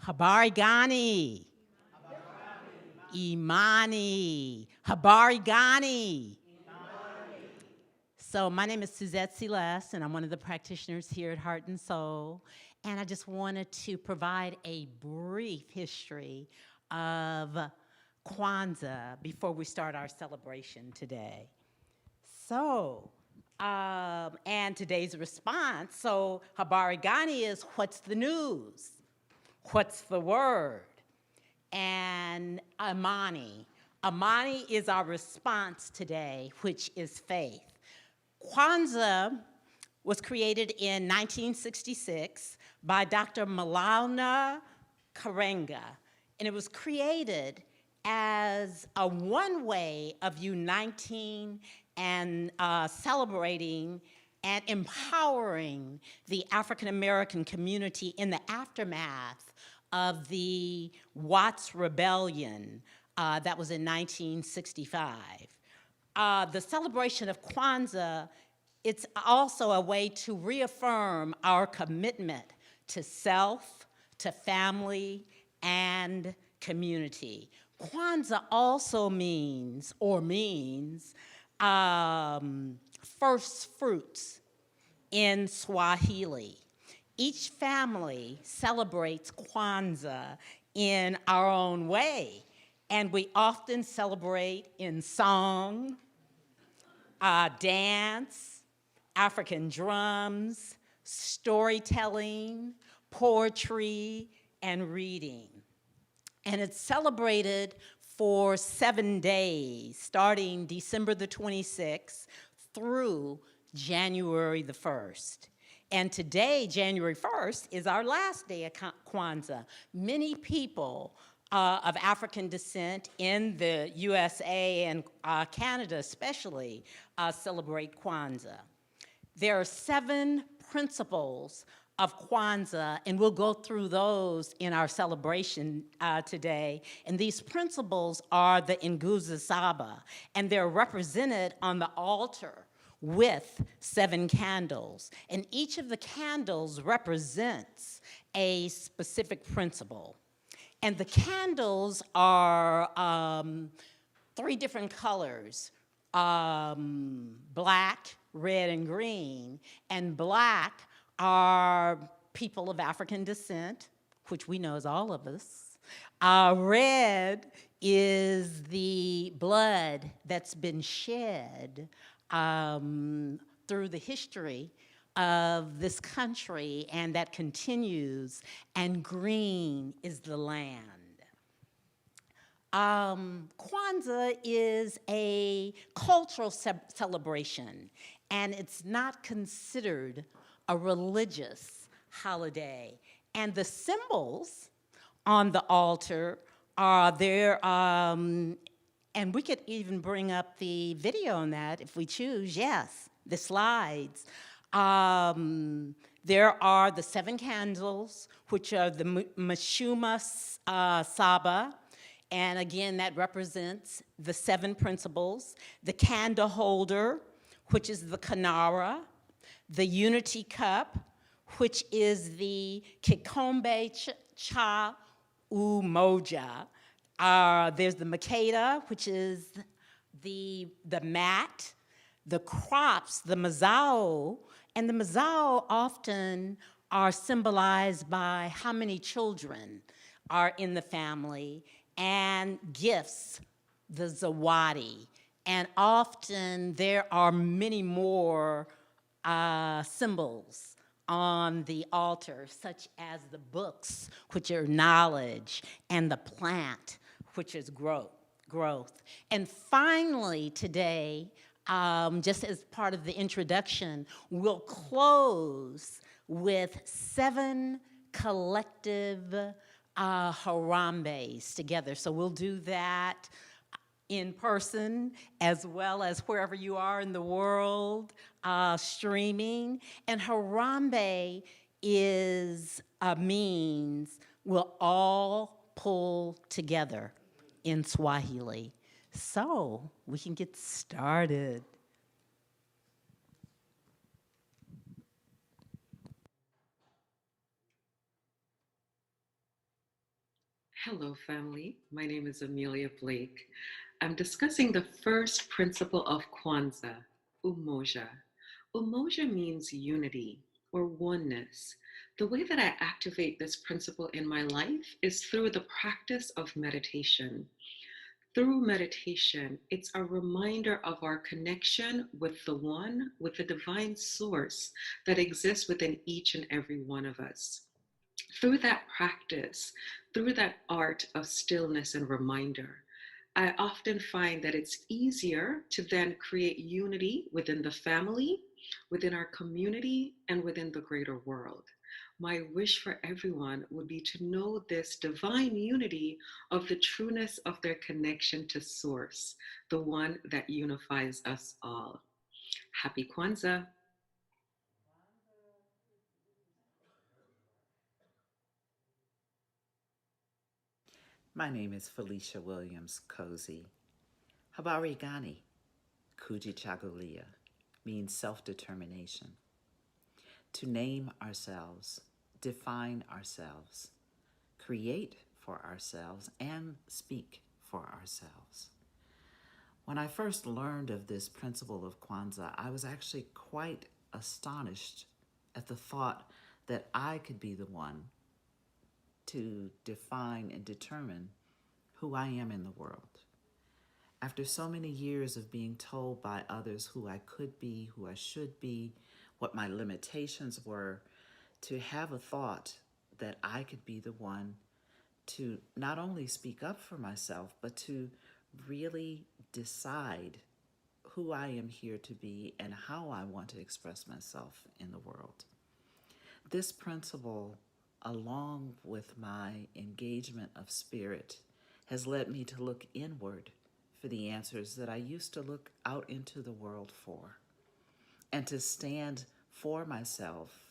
Habari gani? Imani. Habari gani? So my name is Suzette Celeste, and I'm one of the practitioners here at Heart and Soul. And I just wanted to provide a brief history of Kwanzaa before we start our celebration today. So, and today's response, so Habari gani is what's the news? What's the word? And Imani. Imani is our response today, which is faith. Kwanzaa was created in 1966 by Dr. Maulana Karenga, and it was created as a one way of uniting and celebrating and empowering the African American community in the aftermath of the Watts Rebellion that was in 1965. The celebration of Kwanzaa, it's also a way to reaffirm our commitment to self, to family, and community. Kwanzaa also means first fruits in Swahili. Each family celebrates Kwanzaa in our own way, and we often celebrate in song, dance, African drums, storytelling, poetry, and reading. And it's celebrated for 7 days, starting December the 26th through January the 1st. And today, January 1st, is our last day of Kwanzaa. Many people of African descent in the USA and Canada especially celebrate Kwanzaa. There are 7 principles of Kwanzaa, and we'll go through those in our celebration today. And these principles are the Nguzo Saba, and they're represented on the altar with 7 candles. And each of the candles represents a specific principle. And the candles are 3 different colors, black, red, and green. And black are people of African descent, which we know as all of us. Red is the blood that's been shed through the history of this country, and that continues, and green is the land. Kwanzaa is a cultural celebration, and it's not considered a religious holiday. And the symbols on the altar are there, and we could even bring up the video on that if we choose, yes, the slides. There are the 7 candles, which are the Mashuma Saba, and again, that represents the 7 principles. The candle holder, which is the Kanara. The unity cup, which is the Kikombe Cha Umoja. There's the Makeda, which is the mat. The crops, the mazao, and the mazao often are symbolized by how many children are in the family, and gifts, the zawadi. And often there are many more symbols on the altar, such as the books, which are knowledge, and the plant, which is growth. And finally today, just as part of the introduction, we'll close with 7 collective harambes together. So we'll do that in person as well as wherever you are in the world streaming. And harambe is a means we'll all pull together in Swahili. So we can get started. Hello, family. My name is Amelia Blake. I'm discussing the first principle of Kwanzaa, umoja. Umoja means unity or oneness. The way that I activate this principle in my life is through the practice of meditation. Through meditation, it's a reminder of our connection with the one, with the divine source that exists within each and every one of us. Through that practice, through that art of stillness and reminder, I often find that it's easier to then create unity within the family, within our community, and within the greater world. My wish for everyone would be to know this divine unity of the trueness of their connection to Source, the one that unifies us all. Happy Kwanzaa! My name is Felicia Williams Cozy. Habari Gani, Kujichagulia, means self-determination. To name ourselves, define ourselves, create for ourselves, and speak for ourselves. When I first learned of this principle of Kwanzaa, I was actually quite astonished at the thought that I could be the one to define and determine who I am in the world. After so many years of being told by others who I could be, who I should be, what my limitations were, to have a thought that I could be the one to not only speak up for myself, but to really decide who I am here to be and how I want to express myself in the world. This principle, along with my engagement of spirit, has led me to look inward for the answers that I used to look out into the world for, and to stand for myself,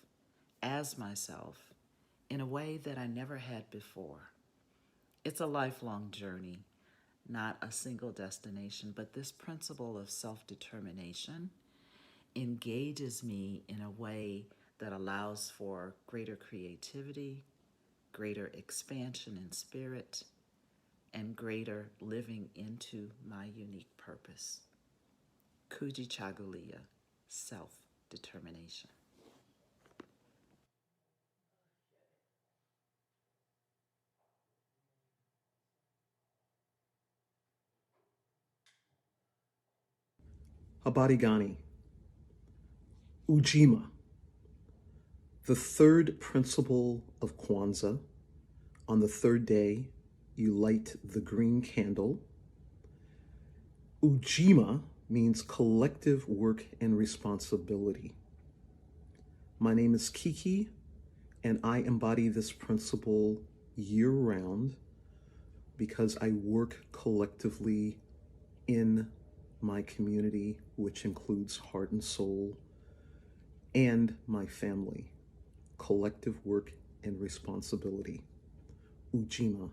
as myself, in a way that I never had before. It's a lifelong journey, not a single destination, but this principle of self-determination engages me in a way that allows for greater creativity, greater expansion in spirit, and greater living into my unique purpose. Kujichagulia, self-determination. Habarigani, Ujima, the third principle of Kwanzaa. On the third day, you light the green candle. Ujima means collective work and responsibility. My name is Kiki, and I embody this principle year-round because I work collectively in my community, which includes Heart and Soul, and my family. Collective work and responsibility. Ujima.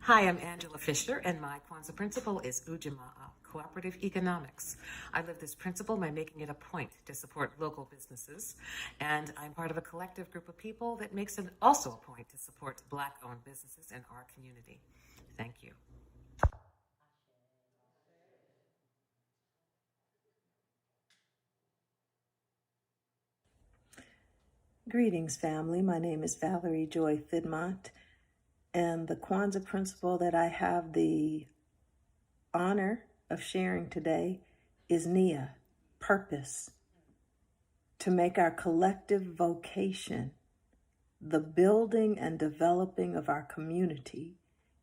Hi, I'm Angela Fisher, and my Kwanzaa principle is Ujamaa, cooperative economics. I live this principle by making it a point to support local businesses, and I'm part of a collective group of people that makes it also a point to support Black-owned businesses in our community. Thank you. Greetings, family. My name is Valerie Joi Fiddmont, and the Kwanzaa principle that I have the honor of sharing today is Nia, purpose, to make our collective vocation the building and developing of our community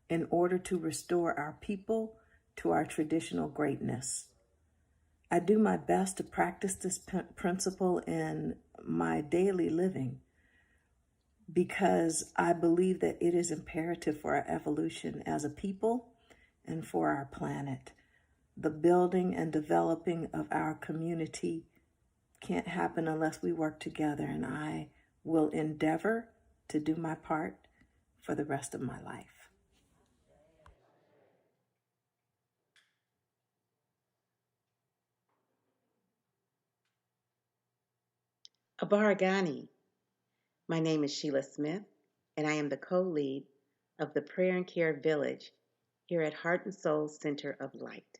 in order to restore our people to our traditional greatness. I do my best to practice this principle in my daily living because I believe that it is imperative for our evolution as a people and for our planet. The building and developing of our community can't happen unless we work together, and I will endeavor to do my part for the rest of my life. Habaragani. My name is Sheila Smith, and I am the co-lead of the Prayer and Care Village here at Heart and Soul Center of Light.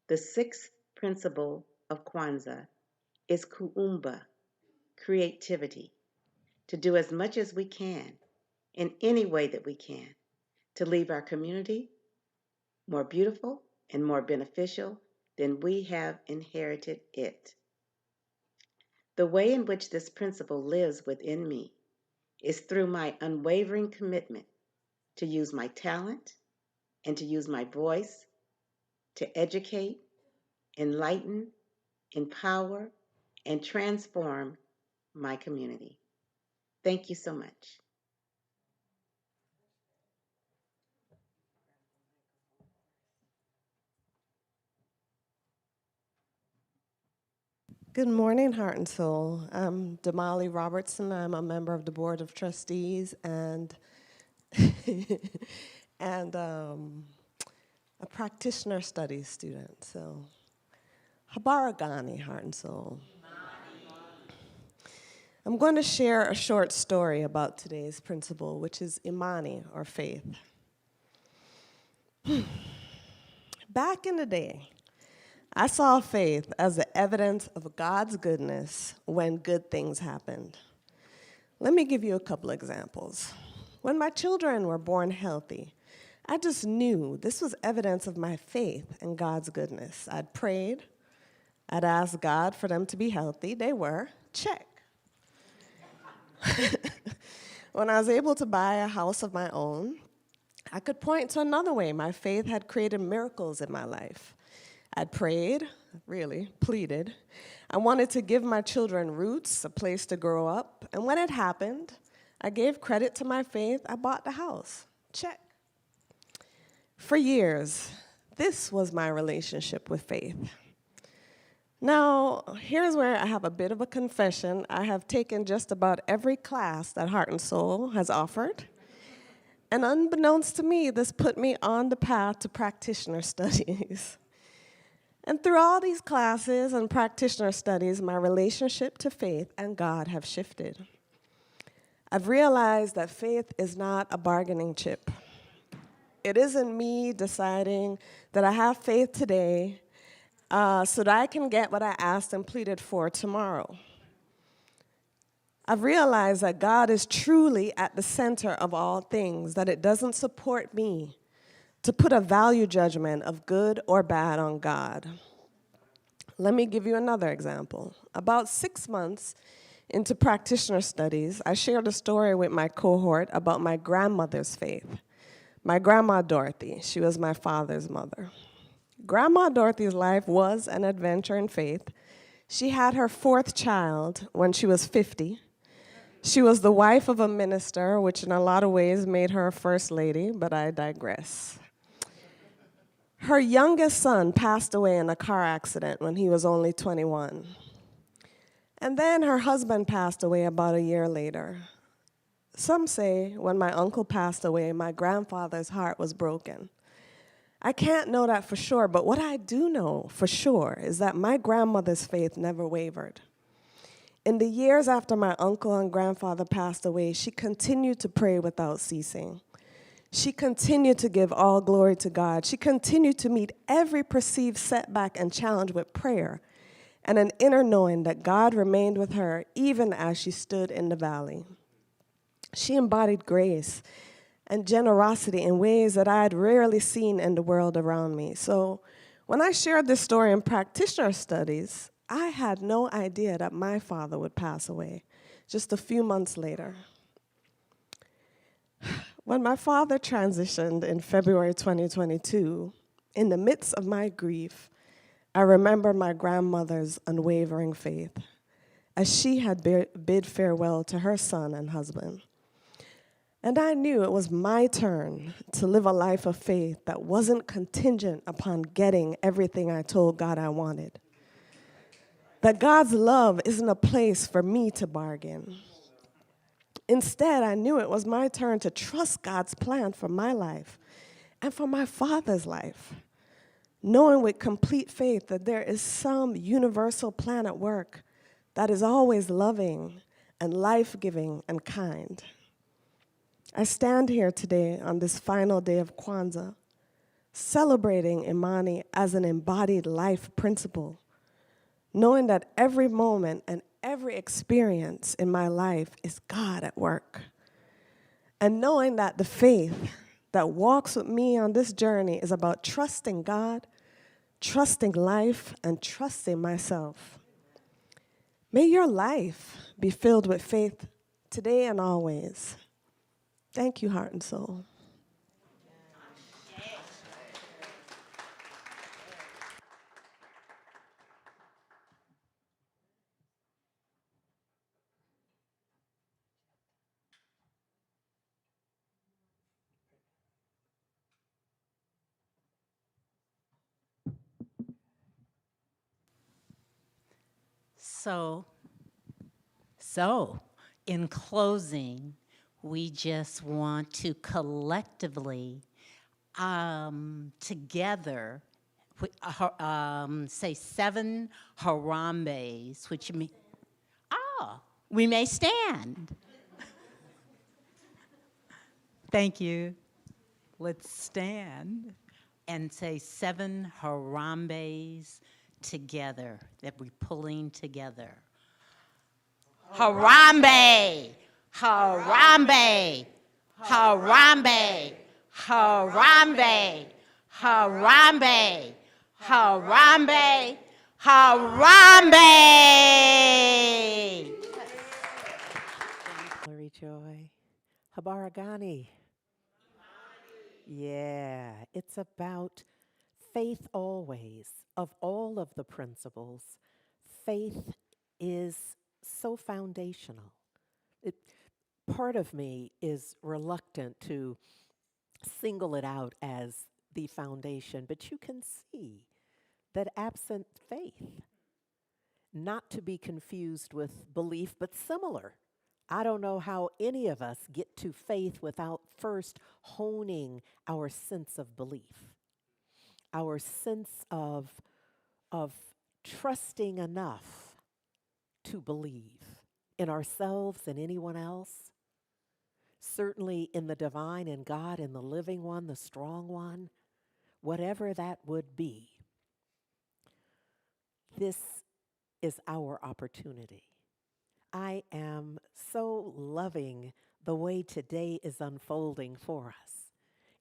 The sixth principle of Kwanzaa is kuumba, creativity, to do as much as we can, in any way that we can, to leave our community more beautiful and more beneficial than we have inherited it. The way in which this principle lives within me is through my unwavering commitment to use my talent and to use my voice to educate, enlighten, empower, and transform my community. Thank you so much. Good morning, Heart and Soul. I'm Damali Robertson. I'm a member of the Board of Trustees and and a practitioner studies student. So, Habaragani, Heart and Soul. I'm going to share a short story about today's principle, which is Imani, or faith. Back in the day, I saw faith as the evidence of God's goodness when good things happened. Let me give you a couple examples. When my children were born healthy, I just knew this was evidence of my faith in God's goodness. I'd prayed, I'd asked God for them to be healthy. They were, check. When I was able to buy a house of my own, I could point to another way my faith had created miracles in my life. I'd prayed, really, pleaded. I wanted to give my children roots, a place to grow up. And when it happened, I gave credit to my faith. I bought the house. Check. For years, this was my relationship with faith. Now, here's where I have a bit of a confession. I have taken just about every class that Heart and Soul has offered. And unbeknownst to me, this put me on the path to practitioner studies. And through all these classes and practitioner studies, my relationship to faith and God have shifted. I've realized that faith is not a bargaining chip. It isn't me deciding that I have faith today so that I can get what I asked and pleaded for tomorrow. I've realized that God is truly at the center of all things, that it doesn't support me to put a value judgment of good or bad on God. Let me give you another example. About 6 months into practitioner studies, I shared a story with my cohort about my grandmother's faith. My grandma Dorothy, she was my father's mother. Grandma Dorothy's life was an adventure in faith. She had her 4th child when she was 50. She was the wife of a minister, which in a lot of ways made her a first lady, but I digress. Her youngest son passed away in a car accident when he was only 21. And then her husband passed away about a year later. Some say when my uncle passed away, my grandfather's heart was broken. I can't know that for sure, but what I do know for sure is that my grandmother's faith never wavered. In the years after my uncle and grandfather passed away, she continued to pray without ceasing. She continued to give all glory to God. She continued to meet every perceived setback and challenge with prayer and an inner knowing that God remained with her even as she stood in the valley. She embodied grace and generosity in ways that I had rarely seen in the world around me. So when I shared this story in practitioner studies, I had no idea that my father would pass away just a few months later. When my father transitioned in February 2022, in the midst of my grief, I remember my grandmother's unwavering faith as she had bid farewell to her son and husband. And I knew it was my turn to live a life of faith that wasn't contingent upon getting everything I told God I wanted. That God's love isn't a place for me to bargain. Instead, I knew it was my turn to trust God's plan for my life and for my father's life, knowing with complete faith that there is some universal plan at work that is always loving and life-giving and kind. I stand here today on this final day of Kwanzaa, celebrating Imani as an embodied life principle, knowing that every moment and every experience in my life is God at work, and knowing that the faith that walks with me on this journey is about trusting God, trusting life, and trusting myself. May your life be filled with faith today and always. Thank you, heart and soul. So, so, in closing, we just want to collectively, together, say 7 harambes, which mean, we may stand. Thank you. Let's stand and say 7 harambes together that we're pulling together. Harambe, harambe, harambe, harambe, harambe, harambe, harambe. Valerie Joi. Habaragani. Yeah, it's about faith always. Of all of the principles, faith is so foundational. It, part of me is reluctant to single it out as the foundation, but you can see that absent faith, not to be confused with belief, but similar. I don't know how any of us get to faith without first honing our sense of belief, our sense of trusting enough to believe in ourselves and anyone else, certainly in the divine, in God, in the living one, the strong one, whatever that would be. This is our opportunity. I am so loving the way today is unfolding for us.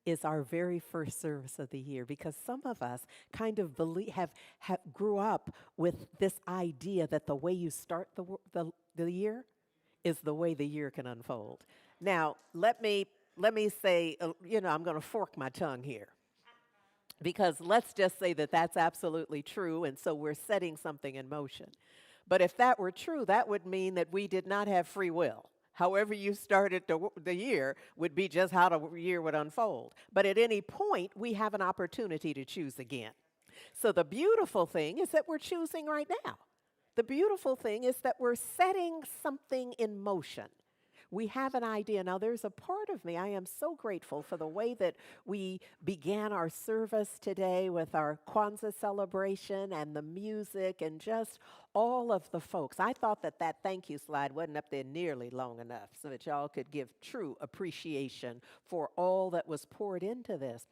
Is our very first service of the year, because some of us kind of believe have grew up with this idea that the way you start the year is the way the year can unfold. Now, let me say, I'm going to fork my tongue here, because let's just say that that's absolutely true, and so we're setting something in motion. But if that were true, that would mean that we did not have free will. However you started the year would be just how the year would unfold. But at any point, we have an opportunity to choose again. So the beautiful thing is that we're choosing right now. The beautiful thing is that we're setting something in motion. We have an idea. Now, there's a part of me, I am so grateful for the way that we began our service today with our Kwanzaa celebration and the music and just all of the folks. I thought that that thank you slide wasn't up there nearly long enough so that y'all could give true appreciation for all that was poured into this.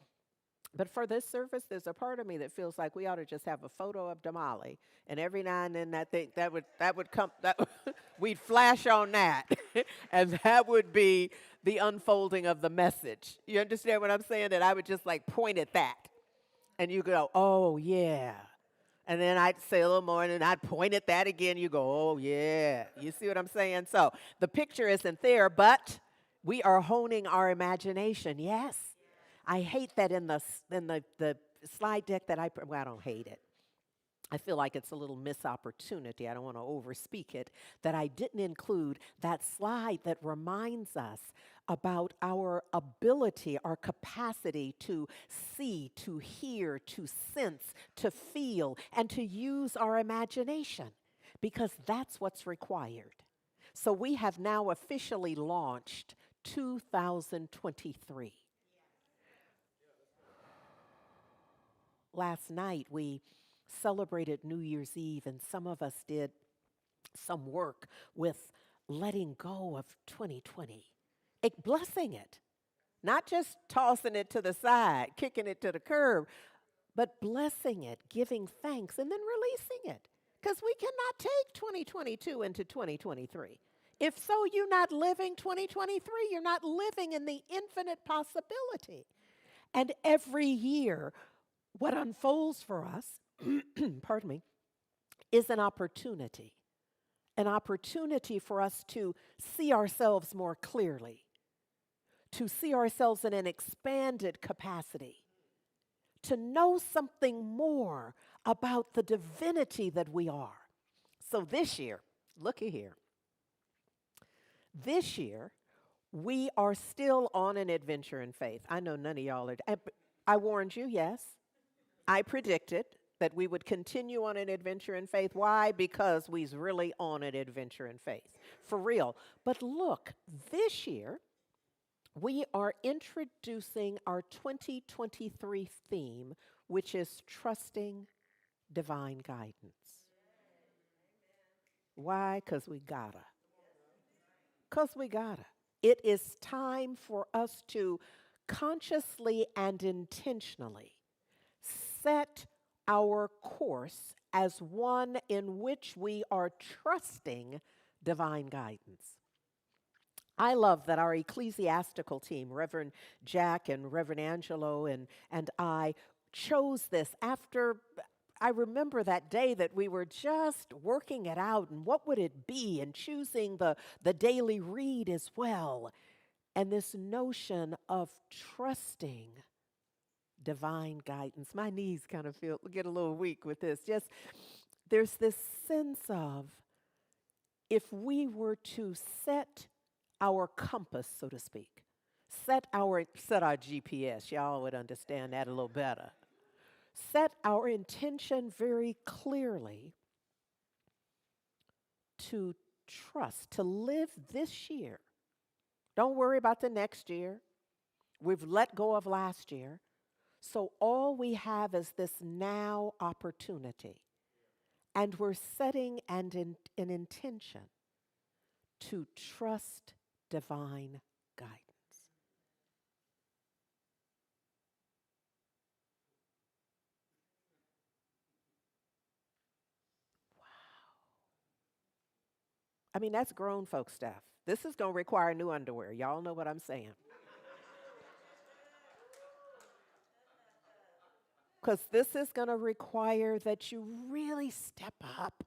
But for this service, there's a part of me that feels like we ought to just have a photo of Damali, and every now and then that would come, we'd flash on that, and that would be the unfolding of the message. You understand what I'm saying? That I would just like point at that, and you go, oh yeah, and then I'd say a little more, and then I'd point at that again. You go, oh yeah, you see what I'm saying? So the picture isn't there, but we are honing our imagination. Yes. I hate that in the slide deck that I don't hate it. I feel like it's a little missed opportunity. I don't want to overspeak it, that I didn't include that slide that reminds us about our ability, our capacity to see, to hear, to sense, to feel, and to use our imagination, because that's what's required. So we have now officially launched 2023. Last night, we celebrated New Year's Eve, and some of us did some work with letting go of 2020, blessing it, not just tossing it to the side, kicking it to the curb, but blessing it, giving thanks, and then releasing it. Because we cannot take 2022 into 2023. If so, you're not living 2023. You're not living in the infinite possibility. And every year, what unfolds for us, pardon me, is an opportunity for us to see ourselves more clearly, to see ourselves in an expanded capacity, to know something more about the divinity that we are. So this year, looky here. This year, we are still on an adventure in faith. I know none of y'all are. I warned you, yes. I predicted that we would continue on an adventure in faith. Why? Because we's really on an adventure in faith. For real. But look, this year, we are introducing our 2023 theme, which is trusting divine guidance. Why? Because we gotta. Because we gotta. It is time for us to consciously and intentionally set our course as one in which we are trusting divine guidance. I love that our ecclesiastical team, Reverend Jack and Reverend Angelo and I, chose this after I remember that day that we were just working it out and what would it be and choosing the daily read as well. And this notion of trusting divine guidance. My knees kind of get a little weak with this. Just there's this sense of if we were to set our compass, so to speak, set our GPS, y'all would understand that a little better. Set our intention very clearly to trust, to live this year. Don't worry about the next year. We've let go of last year. So all we have is this now opportunity. And we're setting an intention to trust divine guidance. I mean, that's grown folk stuff. This is going to require new underwear. Y'all know what I'm saying. Because this is going to require that you really step up.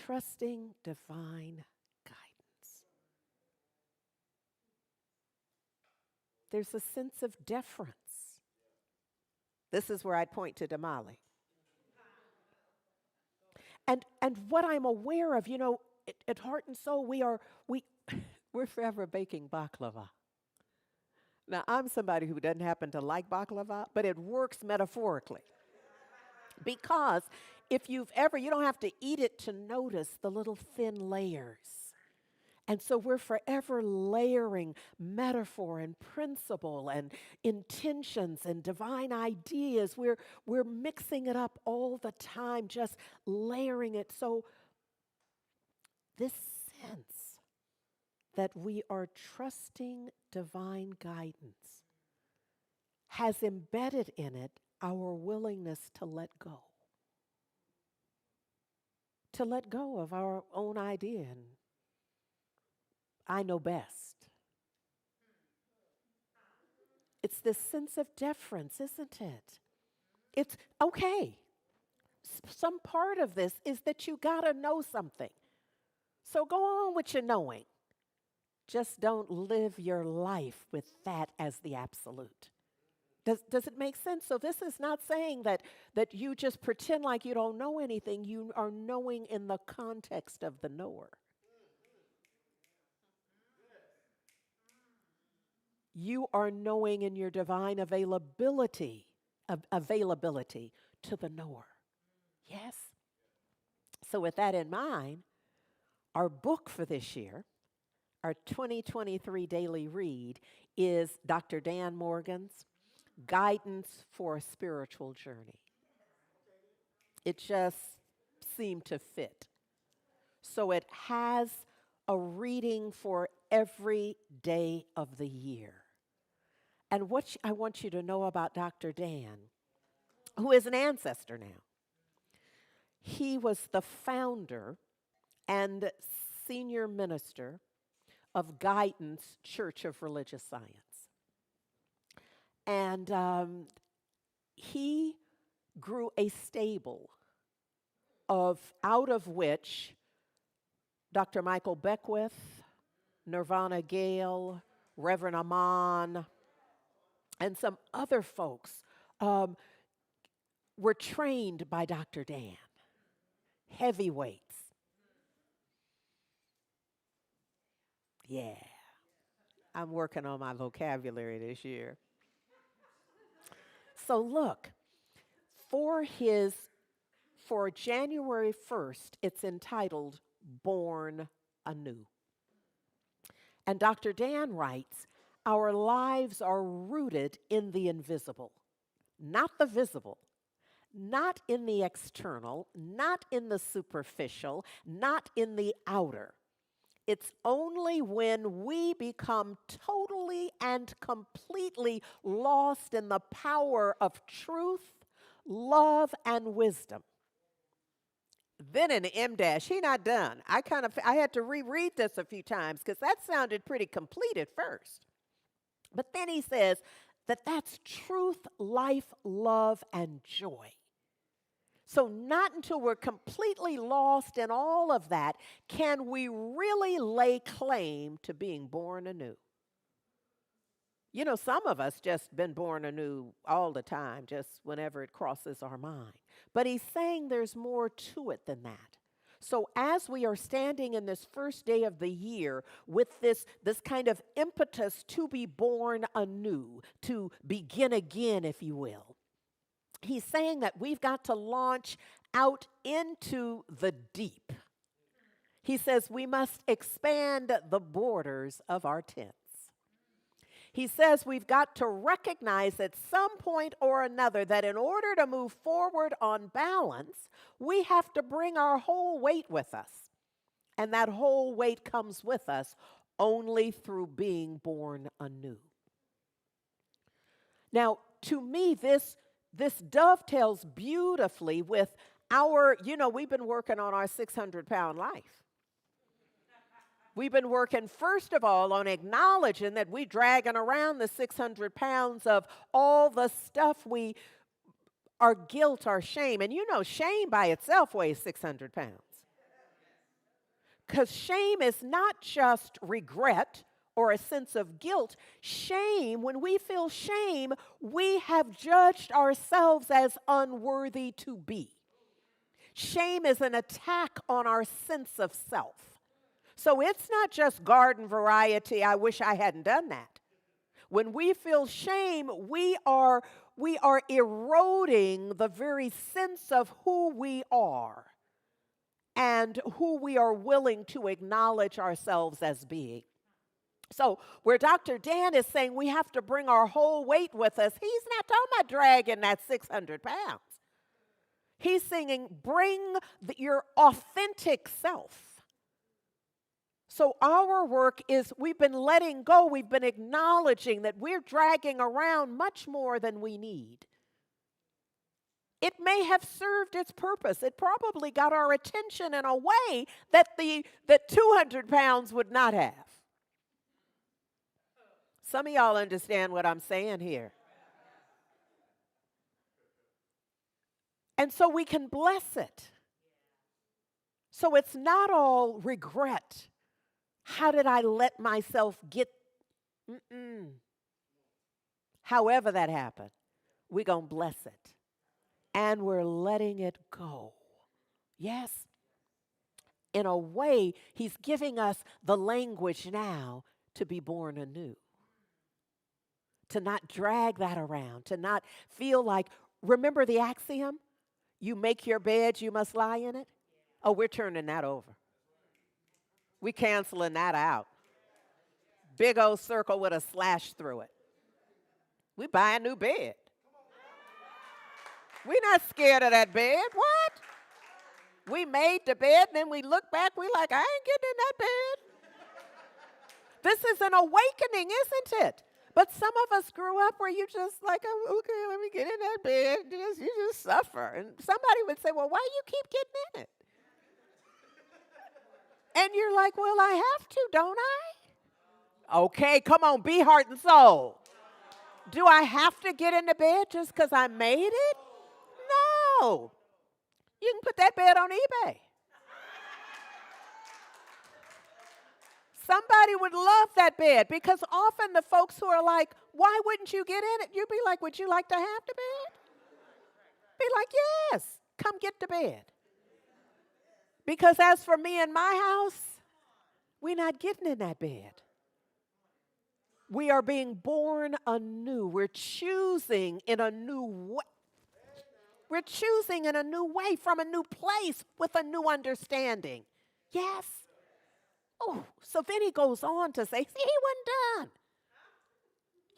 Trusting divine guidance. There's a sense of deference. This is where I'd point to Damali. And what I'm aware of, at Heart and Soul, we're forever baking baklava. Now, I'm somebody who doesn't happen to like baklava, but it works metaphorically. Because if you don't have to eat it to notice the little thin layers. And so we're forever layering metaphor and principle and intentions and divine ideas. We're mixing it up all the time, just layering it. So this sense that we are trusting divine guidance has embedded in it our willingness to let go. To let go of our own idea and I know best. It's this sense of deference, isn't it? It's okay. Some part of this is that you gotta know something. So go on with your knowing. Just don't live your life with that as the absolute. Does it make sense? So this is not saying that you just pretend like you don't know anything. You are knowing in the context of the knower. You are knowing in your divine availability to the knower. Yes? So with that in mind, our book for this year, our 2023 daily read, is Dr. Dan Morgan's Guidance for a Spiritual Journey. It just seem to fit. So it has a reading for every day of the year. And what I want you to know about Dr. Dan, who is an ancestor now, he was the founder and senior minister of Guidance Church of Religious Science. And he grew a stable out of which Dr. Michael Beckwith, Nirvana Gale, Reverend Amon, and some other folks were trained by Dr. Dan. Heavyweights. Yeah, I'm working on my vocabulary this year. So look, for January 1st, it's entitled Born Anew. And Dr. Dan writes, our lives are rooted in the invisible, not the visible, not in the external, not in the superficial, not in the outer. It's only when we become totally and completely lost in the power of truth, love, and wisdom. Then in the M-dash, he not done. I had to reread this a few times because that sounded pretty complete at first. But then he says that that's truth, life, love, and joy. So not until we're completely lost in all of that can we really lay claim to being born anew. You know, some of us just been born anew all the time, just whenever it crosses our mind. But he's saying there's more to it than that. So as we are standing in this first day of the year with this kind of impetus to be born anew, to begin again, if you will, he's saying that we've got to launch out into the deep. He says we must expand the borders of our tents. He says we've got to recognize at some point or another that in order to move forward on balance, we have to bring our whole weight with us. And that whole weight comes with us only through being born anew. Now, to me, this dovetails beautifully with we've been working on our 600-pound life. We've been working, first of all, on acknowledging that we're dragging around the 600 pounds of all the stuff our guilt, our shame. And shame by itself weighs 600 pounds. Because shame is not just regret or a sense of guilt. Shame, when we feel shame, we have judged ourselves as unworthy to be. Shame is an attack on our sense of self. So it's not just garden variety, I wish I hadn't done that. When we feel shame, we are eroding the very sense of who we are and who we are willing to acknowledge ourselves as being. So where Dr. Dan is saying we have to bring our whole weight with us, he's not talking about dragging that 600 pounds. He's saying bring your authentic self. So our work is we've been letting go, we've been acknowledging that we're dragging around much more than we need. It may have served its purpose. It probably got our attention in a way that 200 pounds would not have. Some of y'all understand what I'm saying here. And so we can bless it. So it's not all regret. How did I let myself get? However that happened, we're going to bless it. And we're letting it go. Yes. In a way, he's giving us the language now to be born anew. To not drag that around, to not feel like, remember the axiom? You make your bed, you must lie in it. Oh, we're turning that over. We canceling that out. Big old circle with a slash through it. We buy a new bed. We're not scared of that bed. What? We made the bed, and then we look back, we like, I ain't getting in that bed. This is an awakening, isn't it? But some of us grew up where you just like, oh, okay, let me get in that bed. You just suffer. And somebody would say, well, why do you keep getting in it? And you're like, well, I have to, don't I? Okay, come on, be heart and soul. Do I have to get in the bed just because I made it? No. You can put that bed on eBay. Somebody would love that bed, because often the folks who are like, why wouldn't you get in it? You'd be like, would you like to have the bed? Be like, yes, come get the bed. Because as for me and my house, we're not getting in that bed. We are being born anew. We're choosing in a new way. We're choosing in a new way, from a new place, with a new understanding. Yes. Oh, so then he goes on to say, see, he wasn't done.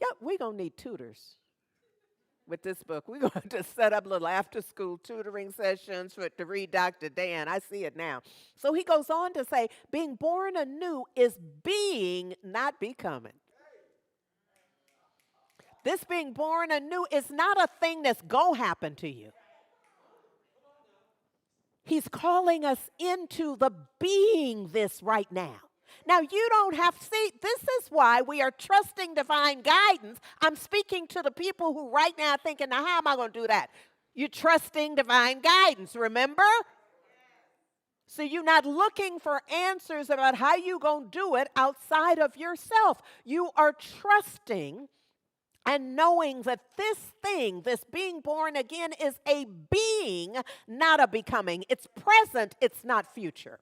Yeah, we're going to need tutors with this book. We're going to set up little after-school tutoring sessions to read Dr. Dan. I see it now. So he goes on to say, being born anew is being, not becoming. This being born anew is not a thing that's going to happen to you. He's calling us into the being this right now. Now, you don't have to see, this is why we are trusting divine guidance. I'm speaking to the people who right now are thinking, now, how am I going to do that? You're trusting divine guidance, remember? So you're not looking for answers about how you're going to do it outside of yourself. You are trusting and knowing that this thing, this being born again, is a being, not a becoming. It's present, it's not future.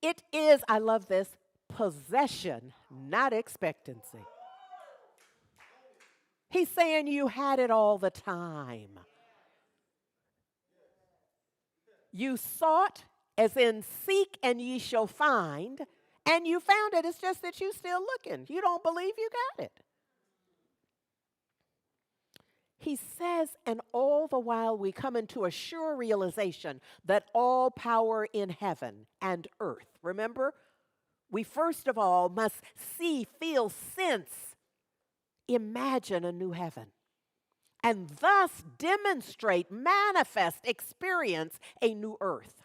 It is, I love this, possession, not expectancy. He's saying you had it all the time. You sought, as in seek and ye shall find, and you found it. It's just that you're still looking. You don't believe you got it. He says, and all the while we come into a sure realization that all power in heaven and earth, remember, we first of all must see, feel, sense, imagine a new heaven, and thus demonstrate, manifest, experience a new earth.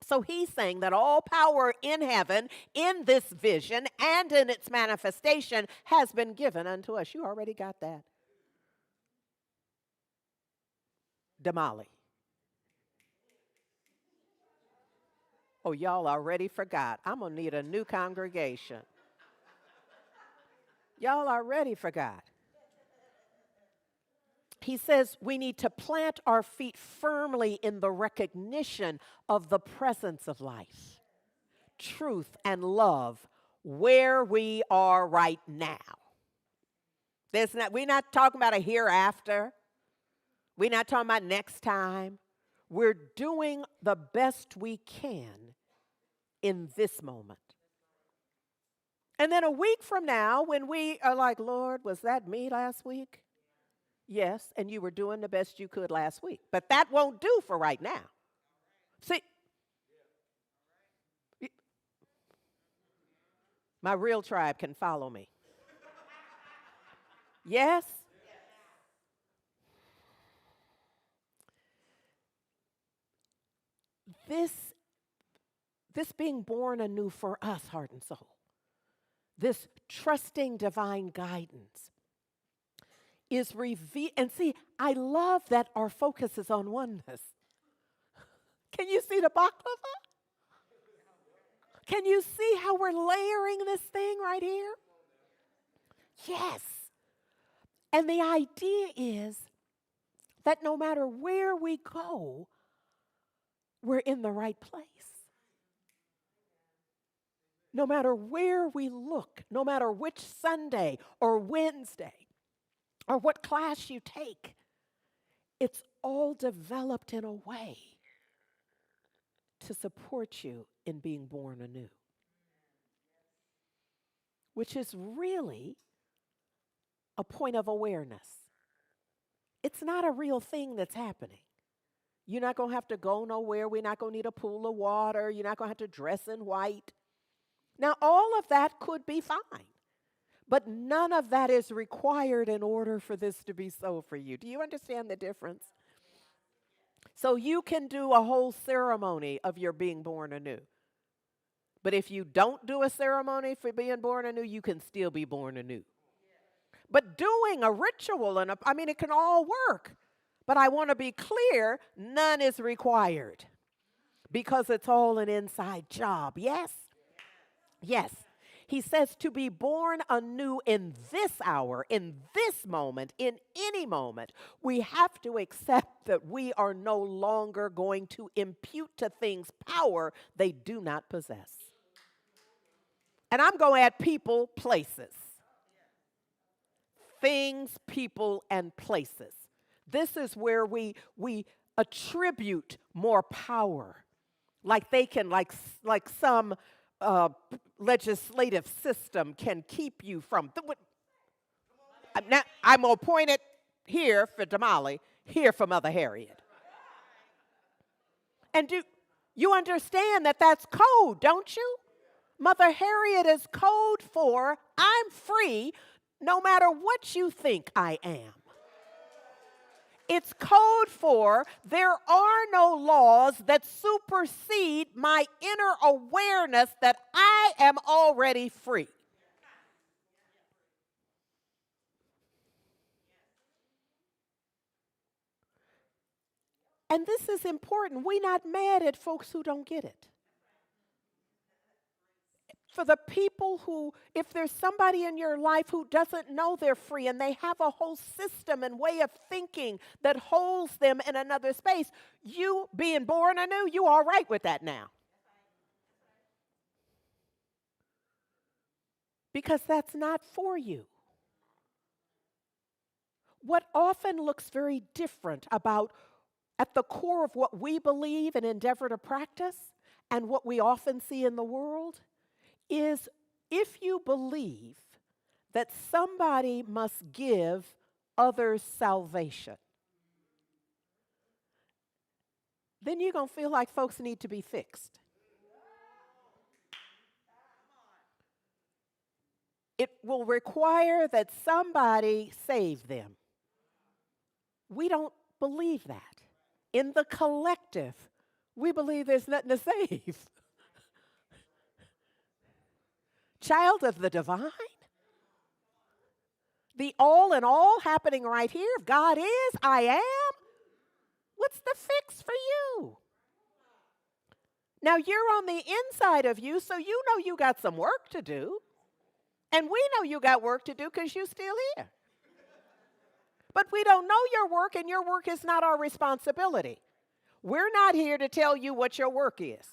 So he's saying that all power in heaven, in this vision, and in its manifestation has been given unto us. You already got that. Damali. Oh, y'all already forgot. I'm going to need a new congregation. Y'all already forgot. He says we need to plant our feet firmly in the recognition of the presence of life, truth, and love where we are right now. We're not talking about a hereafter. We're not talking about next time. We're doing the best we can in this moment. And then a week from now, when we are like, Lord, was that me last week? Yes, and you were doing the best you could last week. But that won't do for right now. See, my real tribe can follow me. Yes? This being born anew for us, heart and soul, this trusting divine guidance is revealed. And see, I love that our focus is on oneness. Can you see the baklava? Can you see how we're layering this thing right here? Yes. And the idea is that no matter where we go, we're in the right place. No matter where we look, no matter which Sunday or Wednesday or what class you take, it's all developed in a way to support you in being born anew, which is really a point of awareness. It's not a real thing that's happening. You're not going to have to go nowhere. We're not going to need a pool of water. You're not going to have to dress in white. Now, all of that could be fine, but none of that is required in order for this to be so for you. Do you understand the difference? So you can do a whole ceremony of your being born anew. But if you don't do a ceremony for being born anew, you can still be born anew. But doing a ritual, it can all work. But I want to be clear, none is required because it's all an inside job. Yes? Yes. He says to be born anew in this hour, in this moment, in any moment, we have to accept that we are no longer going to impute to things power they do not possess. And I'm going to add people, places. Things, people, and places. This is where we attribute more power. Like they can, like some legislative system can keep you from. Now, I'm going to point it here for Damali, here for Mother Harriet. And do you understand that that's code, don't you? Mother Harriet is code for I'm free no matter what you think I am. It's code for there are no laws that supersede my inner awareness that I am already free. And this is important. We're not mad at folks who don't get it. For the people who, if there's somebody in your life who doesn't know they're free and they have a whole system and way of thinking that holds them in another space, you being born anew, you all right with that now. Because that's not for you. What often looks very different about at the core of what we believe and endeavor to practice and what we often see in the world is if you believe that somebody must give others salvation, then you're going to feel like folks need to be fixed. It will require that somebody save them. We don't believe that. In the collective, we believe there's nothing to save. Child of the divine? The all in all happening right here. If God is, I am. What's the fix for you? Now you're on the inside of you, so you know you got some work to do. And we know you got work to do because you're still here. But we don't know your work, and your work is not our responsibility. We're not here to tell you what your work is.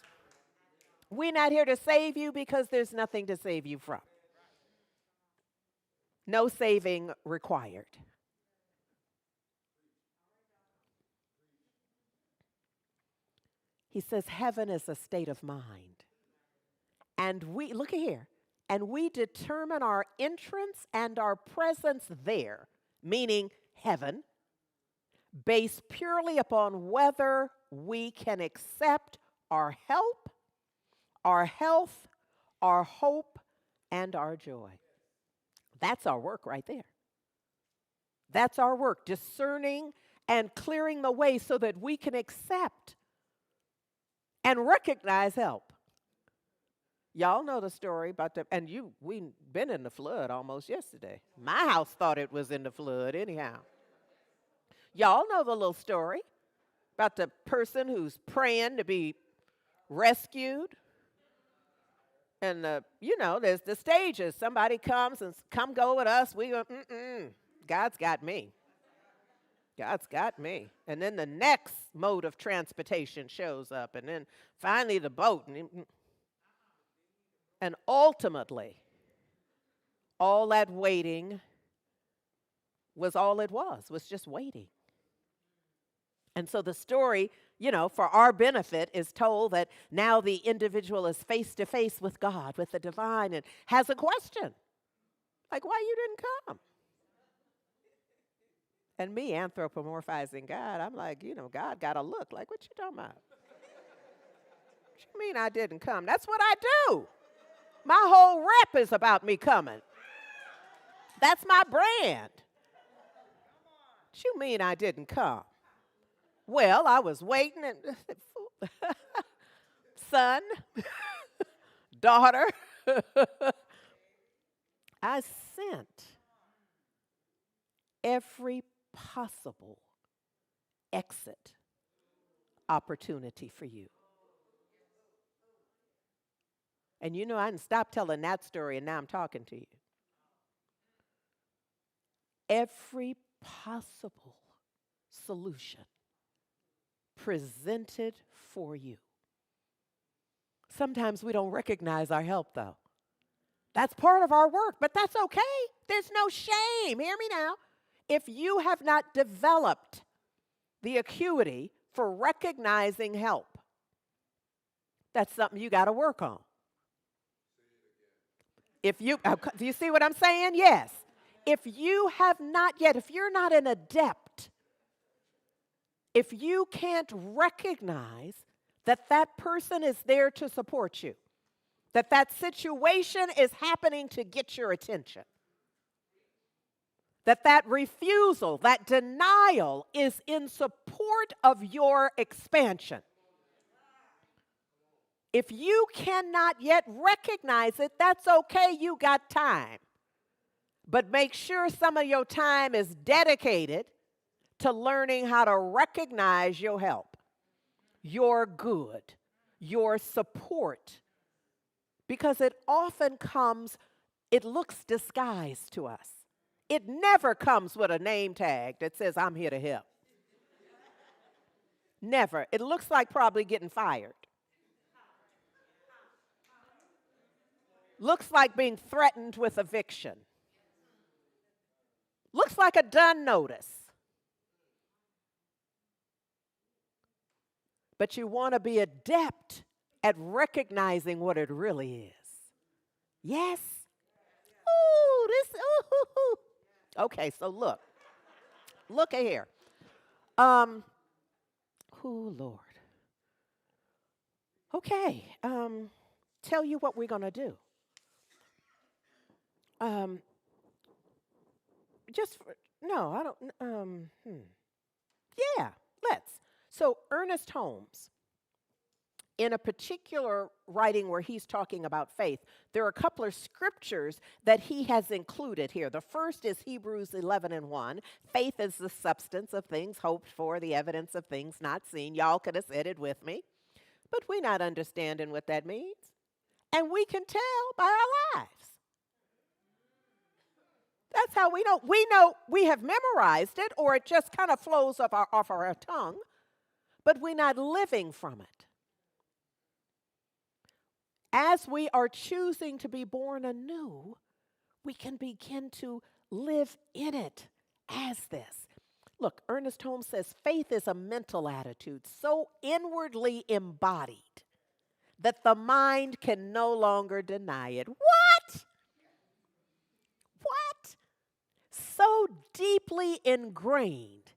We're not here to save you because there's nothing to save you from. No saving required. He says heaven is a state of mind. And we, look at here, and we determine our entrance and our presence there, meaning heaven, based purely upon whether we can accept our help, our health, our hope, and our joy. That's our work right there. That's our work, discerning and clearing the way so that we can accept and recognize help. Y'all know the story about we been in the flood almost yesterday. My house thought it was in the flood anyhow. Y'all know the little story about the person who's praying to be rescued. And, there's the stages. Somebody comes and come go with us. We go, God's got me. God's got me. And then the next mode of transportation shows up. And then finally the boat. And ultimately, all that waiting was all it was just waiting. And so the story, for our benefit is told that now the individual is face to face with God, with the divine, and has a question. Like, why you didn't come? And me anthropomorphizing God, I'm like, God got to look. Like, what you talking about? What you mean I didn't come? That's what I do. My whole rep is about me coming. That's my brand. What you mean I didn't come? Well, I was waiting and son, daughter, I sent every possible exit opportunity for you. And I didn't stop telling that story, and now I'm talking to you. Every possible solution presented for you. Sometimes we don't recognize our help, though. That's part of our work, but that's okay. There's no shame. Hear me now. If you have not developed the acuity for recognizing help, that's something you got to work on. Do you see what I'm saying? Yes. If you have not yet, if you're not an adept, if you can't recognize that that person is there to support you, that that situation is happening to get your attention, that that refusal, that denial is in support of your expansion. If you cannot yet recognize it, that's okay, you got time. But make sure some of your time is dedicated to learning how to recognize your help, your good, your support. Because it often comes, it looks disguised to us. It never comes with a name tag that says, I'm here to help. Never. It looks like probably getting fired. Looks like being threatened with eviction. Looks like a done notice. But you want to be adept at recognizing what it really is. Yes? Ooh. Okay, so look. Look at here. Lord. Okay, tell you what we're going to do. Yeah, let's. So Ernest Holmes, in a particular writing where he's talking about faith, there are a couple of scriptures that he has included here. The first is Hebrews 11:1. Faith is the substance of things hoped for, the evidence of things not seen. Y'all could have said it with me, but we're not understanding what that means. And we can tell by our lives. That's how we know. We know we have memorized it, or it just kind of flows off our tongue, but we're not living from it. As we are choosing to be born anew, we can begin to live in it as this. Look, Ernest Holmes says faith is a mental attitude so inwardly embodied that the mind can no longer deny it. What? So deeply ingrained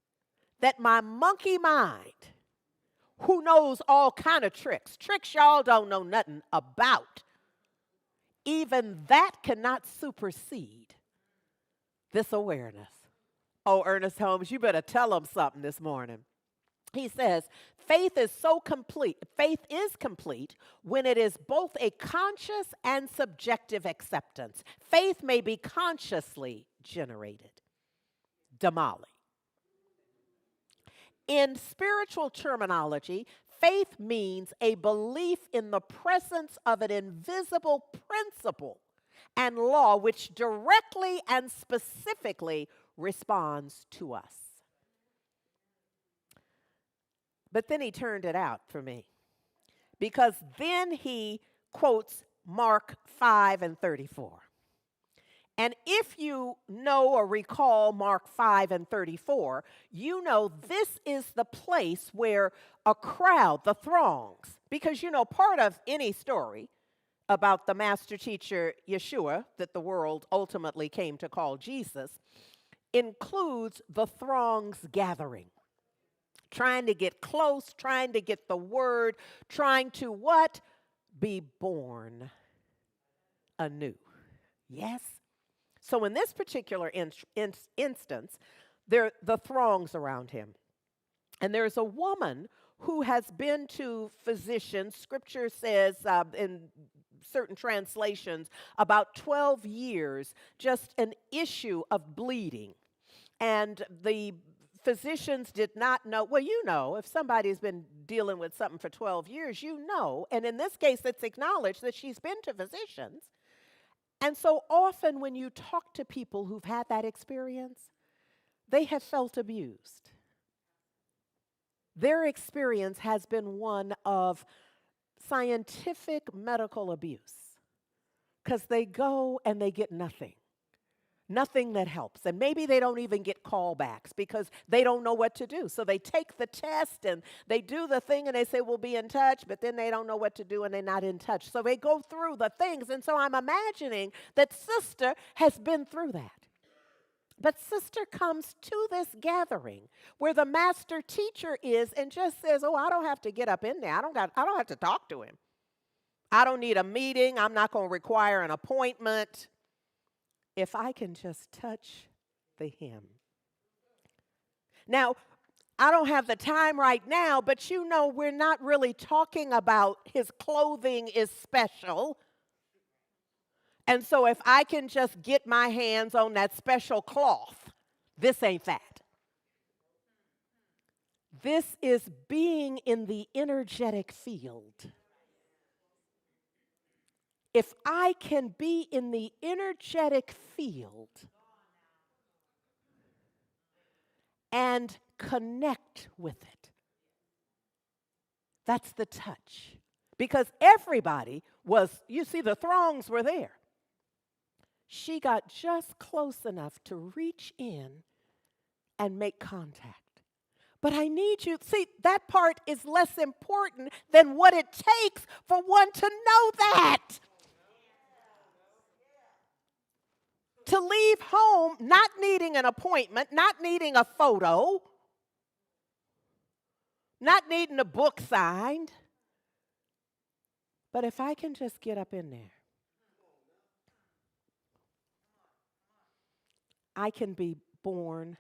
that my monkey mind, who knows all kind of tricks y'all don't know nothing about, even that cannot supersede this awareness. Oh, Ernest Holmes, you better tell them something this morning. He says, faith is complete when it is both a conscious and subjective acceptance. Faith may be consciously generated. Damali. In spiritual terminology, faith means a belief in the presence of an invisible principle and law which directly and specifically responds to us. But then he turned it out for me, because then he quotes Mark 5:34. And if you know or recall Mark 5:34, you know this is the place where a crowd, the throngs, because part of any story about the master teacher Yeshua that the world ultimately came to call Jesus includes the throngs gathering, trying to get close, trying to get the word, trying to what? Be born anew. Yes? So in this particular instance, there the throngs around him. And there's a woman who has been to physicians. Scripture says in certain translations about 12 years, just an issue of bleeding. And the physicians did not know. Well, you know, if somebody's been dealing with something for 12 years, you know. And in this case, it's acknowledged that she's been to physicians. And so often when you talk to people who've had that experience, they have felt abused. Their experience has been one of scientific medical abuse because they go and they get nothing. Nothing that helps. And maybe they don't even get callbacks because they don't know what to do. So they take the test and they do the thing and they say, we'll be in touch, but then they don't know what to do and they're not in touch. So they go through the things. And so I'm imagining that sister has been through that. But sister comes to this gathering where the master teacher is and just says, oh, I don't have to get up in there. I don't have to talk to him. I don't need a meeting. I'm not going to require an appointment. If I can just touch the hem. Now, I don't have the time right now, but you know we're not really talking about his clothing is special. And so if I can just get my hands on that special cloth, this ain't that. This is being in the energetic field. If I can be in the energetic field and connect with it, that's the touch. Because everybody was, you see, the throngs were there. She got just close enough to reach in and make contact. But I need you, see, that part is less important than what it takes for one to know that. To leave home not needing an appointment, not needing a photo, not needing a book signed. But if I can just get up in there, I can be born.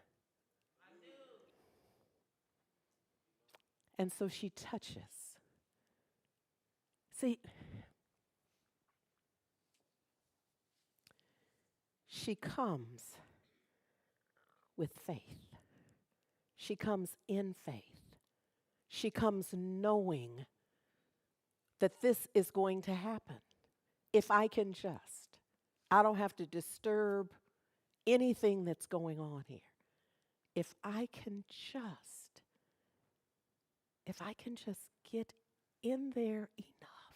And so she touches. See, she comes with faith. She comes in faith. She comes knowing that this is going to happen. If I can just, I don't have to disturb anything that's going on here. If I can just get in there enough.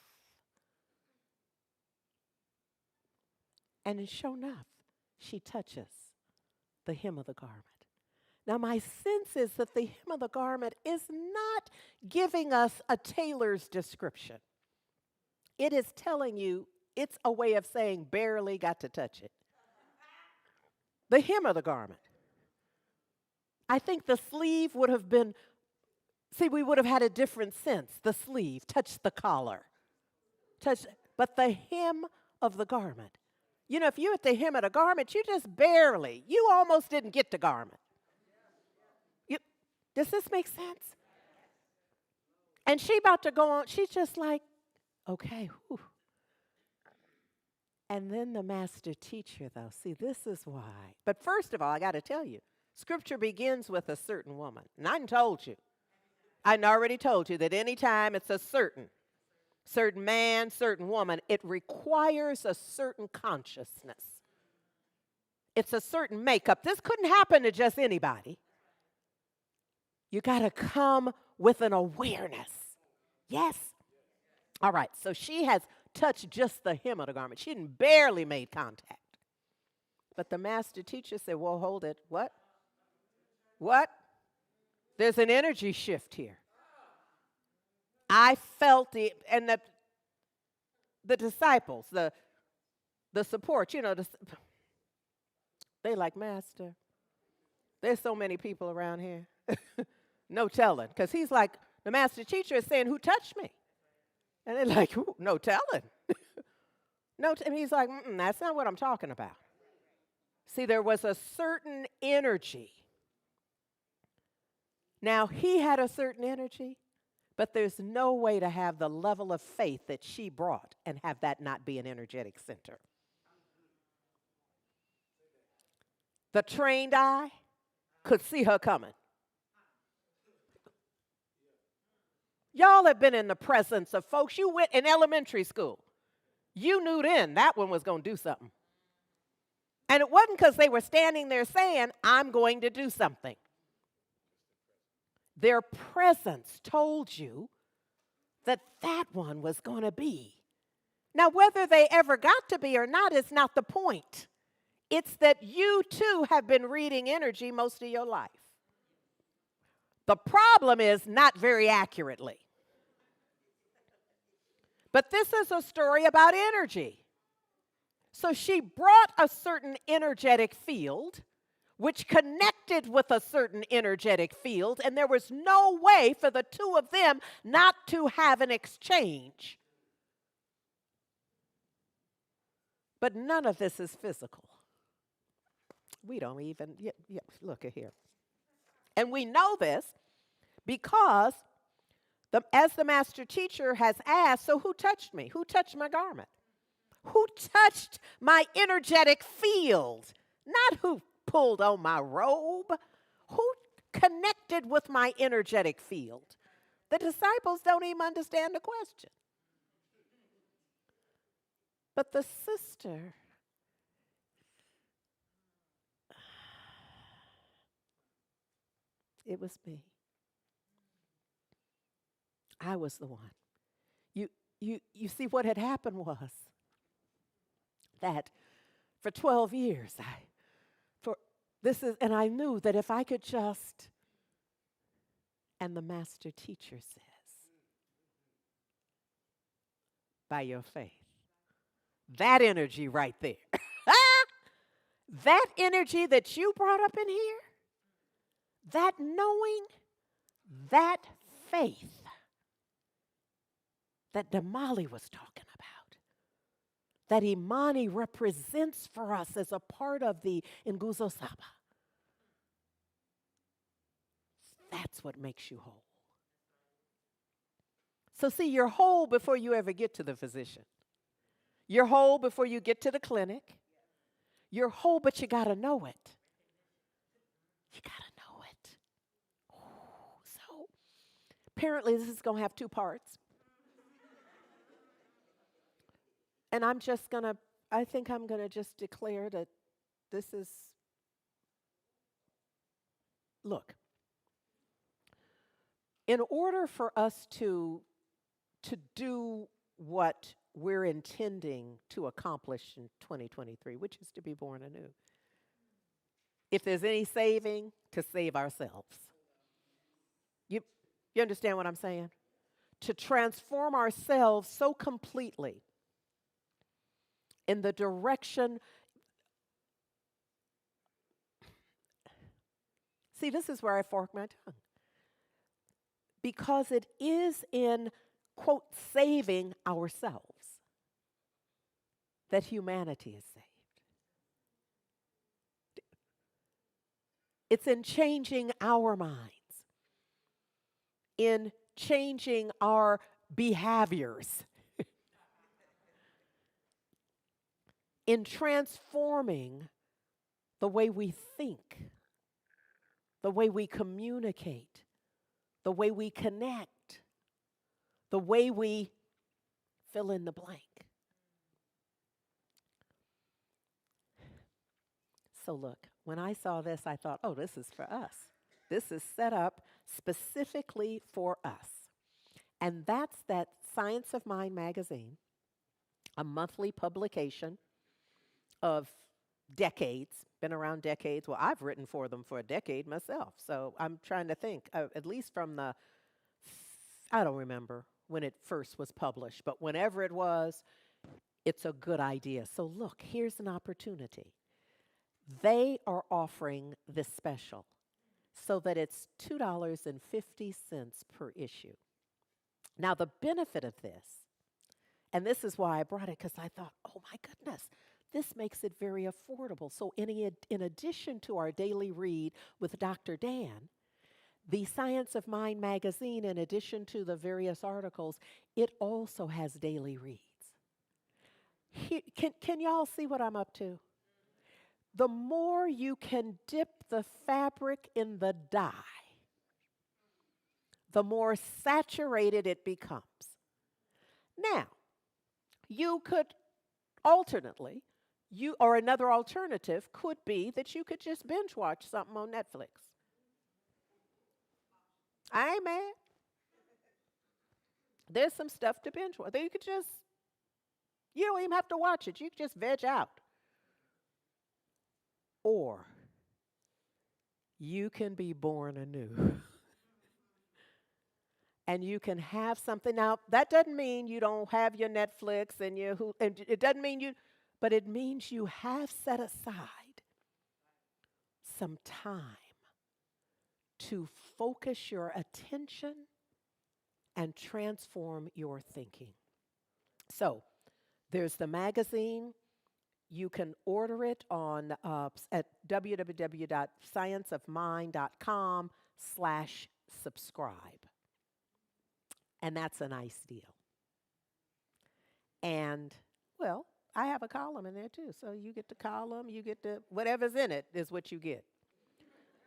And sure enough, she touches the hem of the garment. Now, my sense is that the hem of the garment is not giving us a tailor's description. It is telling you, it's a way of saying barely got to touch it. The hem of the garment. I think the sleeve would have been, see, we would have had a different sense. The sleeve, touch the collar. But the hem of the garment. You know, if you're at the hem of the garment, you just barely, you almost didn't get the garment. Does this make sense? And she about to go on, she's just like, okay, whew. And then the master teacher, though, see, this is why. But first of all, I got to tell you, Scripture begins with a certain woman. And I told you. I already told you that anytime it's a certain man, certain woman, it requires a certain consciousness. It's a certain makeup. This couldn't happen to just anybody. You got to come with an awareness. Yes. All right, so she has touched just the hem of the garment. She hadn't barely made contact. But the master teacher said, well, hold it. What? What? There's an energy shift here. I felt it, and the disciples, the support, you know, they like, Master, There's so many people around here. No telling. Because he's like, the master teacher is saying, who touched me? And they're like, "Ooh, no telling. And he's like, that's not what I'm talking about. See, there was a certain energy. Now, he had a certain energy, but there's no way to have the level of faith that she brought and have that not be an energetic center. The trained eye could see her coming. Y'all have been in the presence of folks. You went in elementary school. You knew then that one was going to do something. And it wasn't because they were standing there saying, I'm going to do something. Their presence told you that that one was going to be. Now, whether they ever got to be or not is not the point. It's that you too have been reading energy most of your life. The problem is not very accurately. But this is a story about energy. So she brought a certain energetic field, which connected with a certain energetic field, and there was no way for the two of them not to have an exchange. But none of this is physical. We don't even, look at here. And we know this because as the master teacher has asked, so who touched me? Who touched my garment? Who touched my energetic field? Not who pulled on my robe. Who connected with my energetic field? The disciples don't even understand the question. But the sister, it was me. I was the one. You see, what had happened was that for 12 years, and I knew that if I could just, and the master teacher says, by your faith, that energy right there, that energy that you brought up in here, that knowing, that faith that Damali was talking about, that Imani represents for us as a part of the Nguzo Saba. That's what makes you whole. So see, you're whole before you ever get to the physician. You're whole before you get to the clinic. You're whole, but you got to know it. You got to know it. Ooh, so apparently this is going to have two parts. And I think I'm going to just declare that this is, look, in order for us to do what we're intending to accomplish in 2023, which is to be born anew, if there's any saving, to save ourselves. You understand what I'm saying? To transform ourselves so completely in the direction. See, this is where I fork my tongue. Because it is in, quote, saving ourselves that humanity is saved. It's in changing our minds, in changing our behaviors, in transforming the way we think, the way we communicate, the way we connect, the way we fill in the blank. So look, when I saw this, I thought, oh, this is for us. This is set up specifically for us. And that's that Science of Mind magazine, a monthly publication of decades, been around decades. Well, I've written for them for a decade myself. So I'm trying to think, at least from I don't remember when it first was published, but whenever it was, it's a good idea. So look, here's an opportunity. They are offering this special so that it's $2.50 per issue. Now, the benefit of this, and this is why I brought it, because I thought, oh my goodness, this makes it very affordable. So, in addition to our daily read with Dr. Dan, the Science of Mind magazine, in addition to the various articles, it also has daily reads. Can y'all see what I'm up to? The more you can dip the fabric in the dye, the more saturated it becomes. Now, you could alternately, or another alternative could be that you could just binge watch something on Netflix. I ain't mad. There's some stuff to binge watch. You could just, you don't even have to watch it. You can just veg out. Or you can be born anew. And you can have something. Now, that doesn't mean you don't have your Netflix and and it doesn't mean you, but it means you have set aside some time to focus your attention and transform your thinking. So, there's the magazine. You can order it on at www.scienceofmind.com/subscribe. And that's a nice deal. And, well, I have a column in there too. So you get the column, you get whatever's in it is what you get.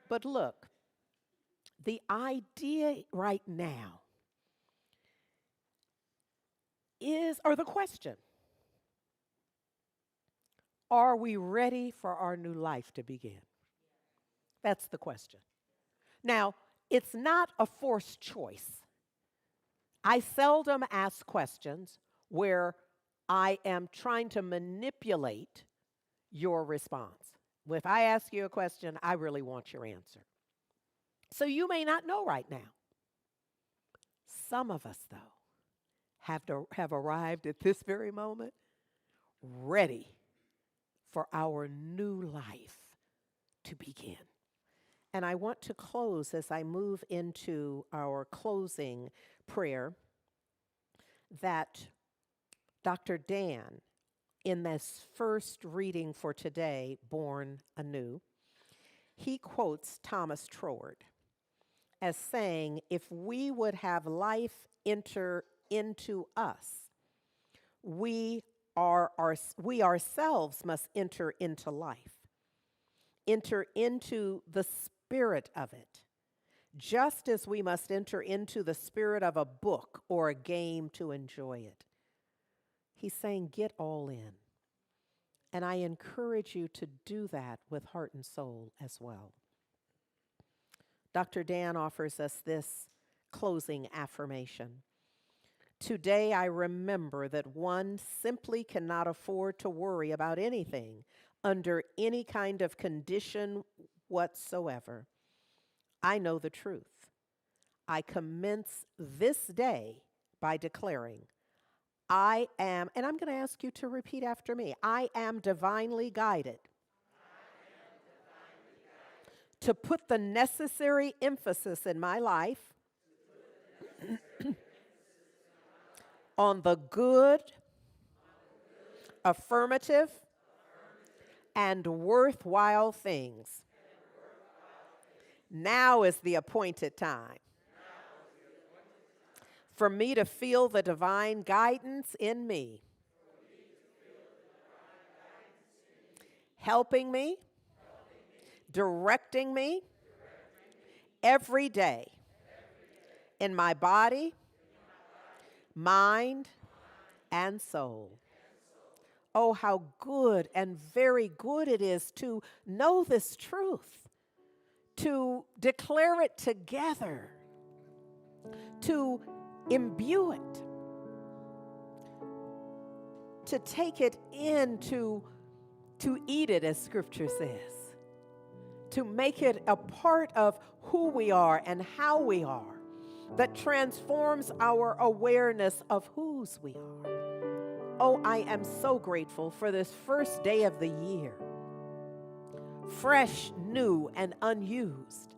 But look, the idea right now or the question, are we ready for our new life to begin? That's the question. Now, it's not a forced choice. I seldom ask questions where I am trying to manipulate your response. If I ask you a question, I really want your answer. So you may not know right now. Some of us, though, have arrived at this very moment ready for our new life to begin. And I want to close as I move into our closing prayer that Dr. Dan, in this first reading for today, Born Anew, he quotes Thomas Troward as saying, if we would have life enter into us, we ourselves must enter into life, enter into the spirit of it, just as we must enter into the spirit of a book or a game to enjoy it. He's saying, get all in. And I encourage you to do that with heart and soul as well. Dr. Dan offers us this closing affirmation. Today, I remember that one simply cannot afford to worry about anything under any kind of condition whatsoever. I know the truth. I commence this day by declaring, I am, and I'm going to ask you to repeat after me, I am divinely guided. To put the necessary emphasis in my life on the good, affirmative, and worthwhile things. Now is the appointed time for me to feel the divine guidance in me, helping me, directing me every day in my body, mind, and soul. Oh, how good and very good it is to know this truth, to declare it together, to imbue it, to take it in, to eat it, as Scripture says, to make it a part of who we are and how we are, that transforms our awareness of whose we are. Oh, I am so grateful for this first day of the year fresh, new, and unused,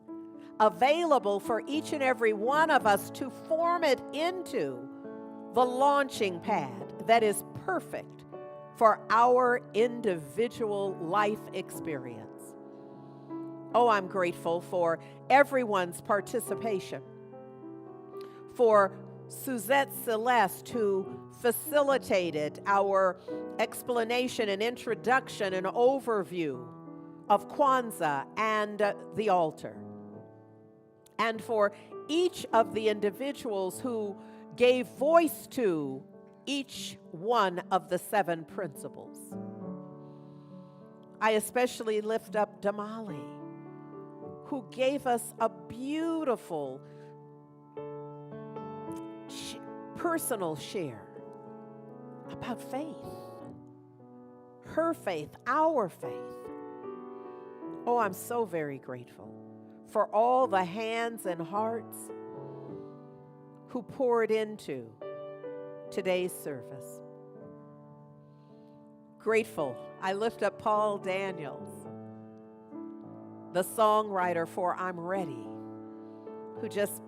available for each and every one of us to form it into the launching pad that is perfect for our individual life experience. Oh, I'm grateful for everyone's participation, for Suzette Celeste, who facilitated our explanation and introduction and overview of Kwanzaa and the altar, and for each of the individuals who gave voice to each one of the 7 principles. I especially lift up Damali, who gave us a beautiful personal share about faith. Her faith, our faith. Oh, I'm so very grateful for all the hands and hearts who poured into today's service. Grateful. I lift up Paul Daniels, the songwriter for I'm Ready, who just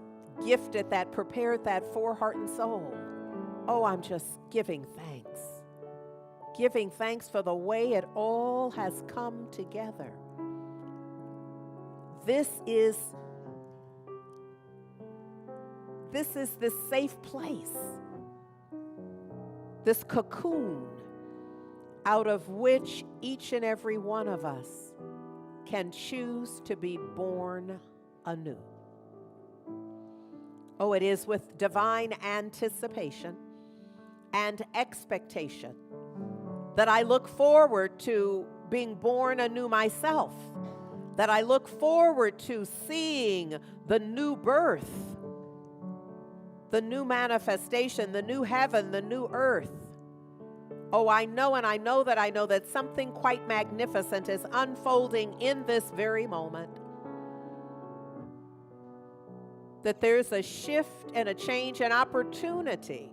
gifted that, prepared that for Heart and Soul. Oh, I'm just giving thanks. Giving thanks for the way it all has come together. This is this safe place, this cocoon out of which each and every one of us can choose to be born anew. Oh, it is with divine anticipation and expectation that I look forward to being born anew myself, that I look forward to seeing the new birth, the new manifestation, the new heaven, the new earth. Oh, I know that something quite magnificent is unfolding in this very moment. That there's a shift and a change, an opportunity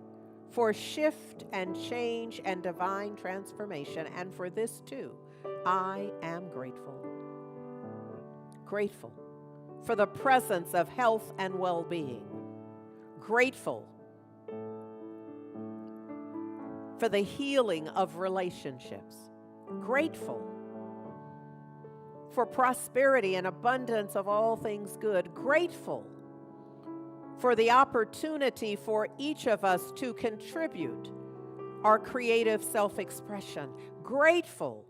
for shift and change and divine transformation. And for this too, I am grateful. Grateful for the presence of health and well-being. Grateful for the healing of relationships. Grateful for prosperity and abundance of all things good. Grateful for the opportunity for each of us to contribute our creative self-expression. Grateful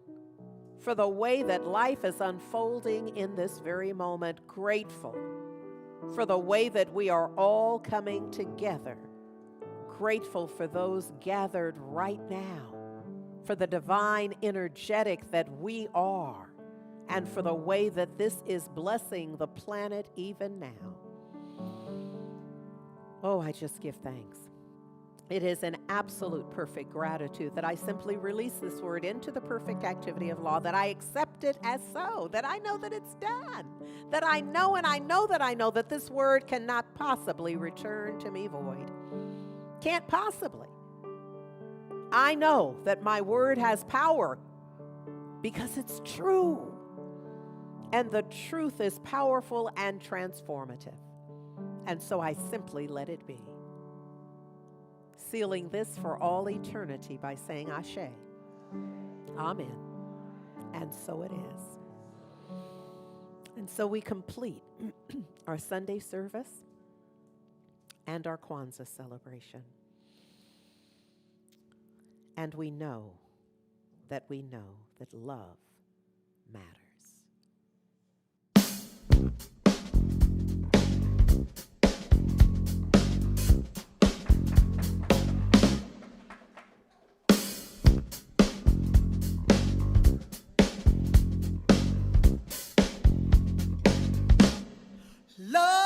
for the way that life is unfolding in this very moment. Grateful for the way that we are all coming together. Grateful for those gathered right now, for the divine energetic that we are, and for the way that this is blessing the planet even now. Oh, I just give thanks. It is an absolute perfect gratitude that I simply release this word into the perfect activity of law, that I accept it as so, that I know that it's done, that I know that this word cannot possibly return to me void. Can't possibly. I know that my word has power because it's true. And the truth is powerful and transformative. And so I simply let it be. Sealing this for all eternity by saying Ashe. Amen. And so it is. And so we complete our Sunday service and our Kwanzaa celebration. And we know that love matters. Love